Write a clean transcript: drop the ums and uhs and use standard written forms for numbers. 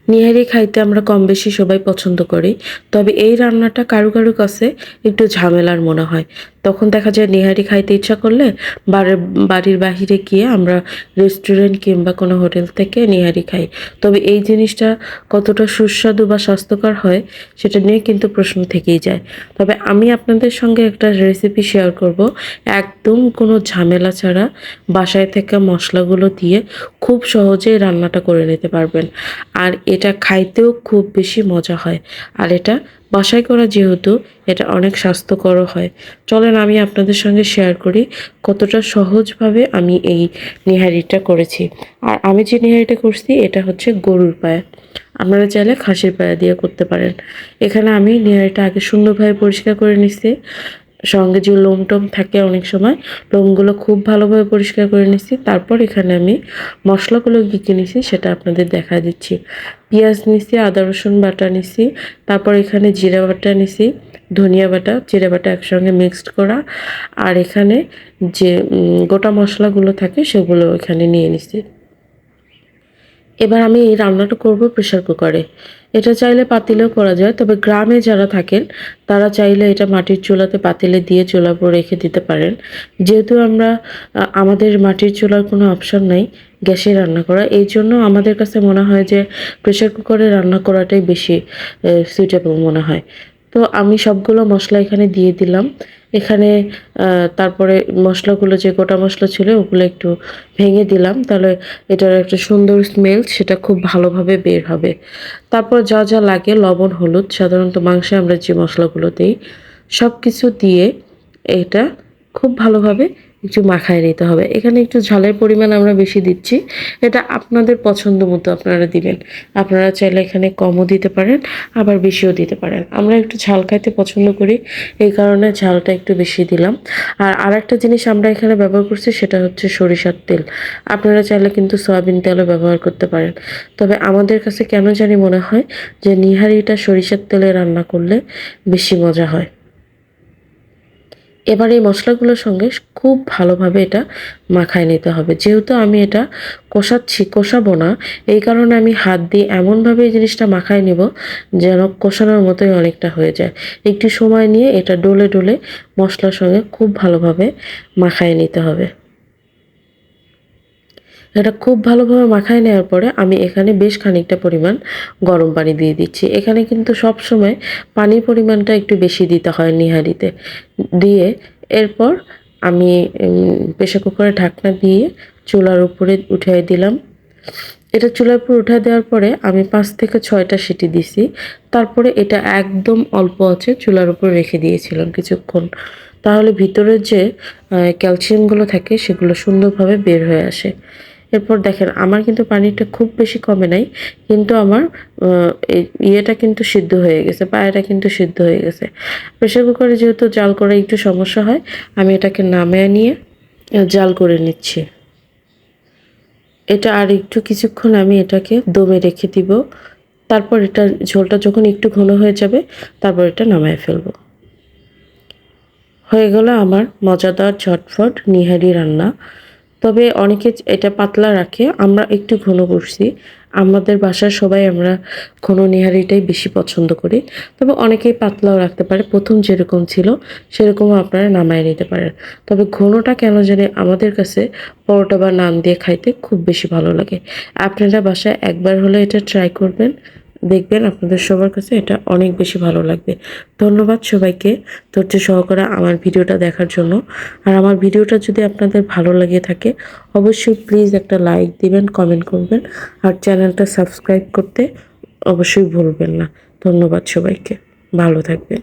নিহারি খাইতে আমরা কম বেশি সবাই পছন্দ করি, তবে এই রান্নাটা কারো কারো কাছে একটু ঝামেলার মনে হয়। তখন দেখা যায় নিহারি খাইতে ইচ্ছা করলে বাড়ির বাহিরে গিয়ে আমরা রেস্টুরেন্ট কিংবা কোনো হোটেল থেকে নিহারি খাই। তবে এই জিনিসটা কতটা সুস্বাদু বা স্বাস্থ্যকর হয় সেটা নিয়ে কিন্তু প্রশ্ন থেকেই যায়। তবে আমি আপনাদের সঙ্গে একটা রেসিপি শেয়ার করব, একদম কোনো ঝামেলা ছাড়া বাসায় থেকে মশলাগুলো দিয়ে খুব সহজেই রান্নাটা করে নিতে পারবেন। আর এটা খাইতেও খুব বেশি মজা হয়। আর এটা বাসায় করা যেহেতু এটা অনেক স্বাস্থ্যকরও হয়। চলেন আমি আপনাদের সঙ্গে শেয়ার করি কতটা সহজভাবে আমি এই নিহারিটা করেছি। আর আমি যে নিহারিটা করছি এটা হচ্ছে গরুর পায়া। আপনারা চাইলে খাসির পায়া দিয়ে করতে পারেন। এখানে আমি নিহারিটা আগে সুন্দরভাবে পরিষ্কার করে নিচ্ছি। সঙ্গে যে লোম টোম থাকে অনেক সময়, লোমগুলো খুব ভালোভাবে পরিষ্কার করে নিচ্ছি। তারপর এখানে আমি মশলাগুলো কী কী নিছি সেটা আপনাদের দেখা দিচ্ছি। পেঁয়াজ নিছি, আদা রসুন বাটা নিছি, তারপর এখানে জিরা বাটা নিছি, ধনিয়া বাটা, জিরা বাটা একসঙ্গে মিক্সড করা। আর এখানে যে গোটা মশলাগুলো থাকে সেগুলো এখানে নিয়ে নিছি। এবার আমি এই রান্নাটা করব প্রেশার কুকারে। এটা চাইলে পাতিলেও করা যায়, তবে গ্রামে যারা থাকেন তারা চাইলে এটা মাটির চুলাতে পাতিলে দিয়ে চুলার উপর রেখে দিতে পারেন। যেহেতু আমাদের মাটির চুলার কোনো অপশন নাই গ্যাসে রান্না করা, এই জন্য আমাদের কাছে মনে হয় যে প্রেশার কুকারে রান্না করাটাই বেশি সুইটেবল মনে হয়। তো আমি সবগুলো মশলা এখানে দিয়ে দিলাম। এখানে তারপরে মশলাগুলো যে গোটা মশলা ছিল ওগুলো একটু ভেঙে দিলাম, তাহলে এটার একটা সুন্দর স্মেল সেটা খুব ভালোভাবে বের হবে। তারপর যা যা লাগে লবণ, হলুদ, সাধারণত মাংসে আমরা যে মশলাগুলো দিই সব কিছু দিয়ে এটা খুব ভালোভাবে একটু মাখায় নিতে হবে। এখানে একটু ঝালের পরিমাণ আমরা বেশি দিচ্ছি, এটা আপনাদের পছন্দ মতো আপনারা দিবেন। আপনারা চাইলে এখানে কমও দিতে পারেন, আবার বেশিও দিতে পারেন। আমরা একটু ঝাল খাইতে পছন্দ করি, এই কারণে ঝালটা একটু বেশি দিলাম। আর আরেকটা জিনিস আমরা এখানে ব্যবহার করছি সেটা হচ্ছে সরিষার তেল। আপনারা চাইলে কিন্তু সয়াবিন তেলও ব্যবহার করতে পারেন। তবে আমাদের কাছে কেন জানি মনে হয় যে নিহারিটা সরিষার তেলে রান্না করলে বেশি মজা হয়। এবার এই মশলাগুলোর সঙ্গে খুব ভালোভাবে এটা মাখায় নিতে হবে। যেহেতু আমি এটা কষাবো না, এই কারণে আমি হাত দিয়ে এমনভাবে এই জিনিসটা মাখায় নেব যেন কষানোর মতোই অনেকটা হয়ে যায়। একটু সময় নিয়ে এটা ডলে ডলে মশলার সঙ্গে খুব ভালোভাবে মাখায় নিতে হবে। এটা খুব ভালোভাবে মাখায় নেওয়ার পরে আমি এখানে বেশ খানিকটা পরিমাণ গরম পানি দিয়ে দিচ্ছি। এখানে কিন্তু সবসময় পানির পরিমাণটা একটু বেশি দিতে হয় নিহারিতে। দিয়ে এরপর আমি প্রেসার কুকারে ঢাকনা দিয়ে চুলার উপরে উঠিয়ে দিলাম। এটা চুলার উপর উঠিয়ে দেওয়ার পরে আমি 5 থেকে 6টা সিটি দিছি। তারপরে এটা একদম অল্প আঁচে চুলার উপর রেখে দিয়েছিলাম কিছুক্ষণ। তাহলে ভিতরের যে ক্যালসিয়ামগুলো থাকে সেগুলো সুন্দরভাবে বের হয়ে আসে। এরপর দেখেন আমার কিন্তু পানিটা খুব বেশি কমে নাই, কিন্তু আমার ইয়েটা কিন্তু সিদ্ধ হয়ে গেছে, পায়াটা কিন্তু সিদ্ধ হয়ে গেছে। প্রেসার কুকারে যেহেতু জাল করা একটু সমস্যা হয়, আমি এটাকে নামিয়ে নিয়ে জাল করে নিচ্ছি। এটা আর একটু কিছুক্ষণ আমি এটাকে দমে রেখে দিব। তারপর এটা ঝোলটা যখন একটু ঘন হয়ে যাবে তারপর এটা নামায় ফেলবো। হয়ে গেল আমার মজাদার ঝটফট নিহারি রান্না। তবে অনেকে এটা পাতলা রাখে, আমরা একটু ঘন করছি। আমাদের বাসার সবাই আমরা ঘন নিহারিটাই বেশি পছন্দ করি। তবে অনেকেই পাতলাও রাখতে পারে, প্রথম যেরকম ছিল সেরকমও আপনারা নামায় নিতে পারেন। তবে ঘনটা কেন জানি আমাদের কাছে পরোটা বা নান দিয়ে খাইতে খুব বেশি ভালো লাগে। আপনারা বাসায় একবার হলে এটা ট্রাই করবেন, দেখবেন আপনাদের সবার কাছে এটা অনেক বেশি ভালো লাগবে। ধন্যবাদ সবাইকে ধৈর্য সহকারে আমার ভিডিওটা দেখার জন্য। আর আমার ভিডিওটা যদি আপনাদের ভালো লাগে থাকে অবশ্যই প্লিজ একটা লাইক দিবেন, কমেন্ট করবেন, আর চ্যানেলটা সাবস্ক্রাইব করতে অবশ্যই ভুলবেন না। ধন্যবাদ সবাইকে, ভালো থাকবেন।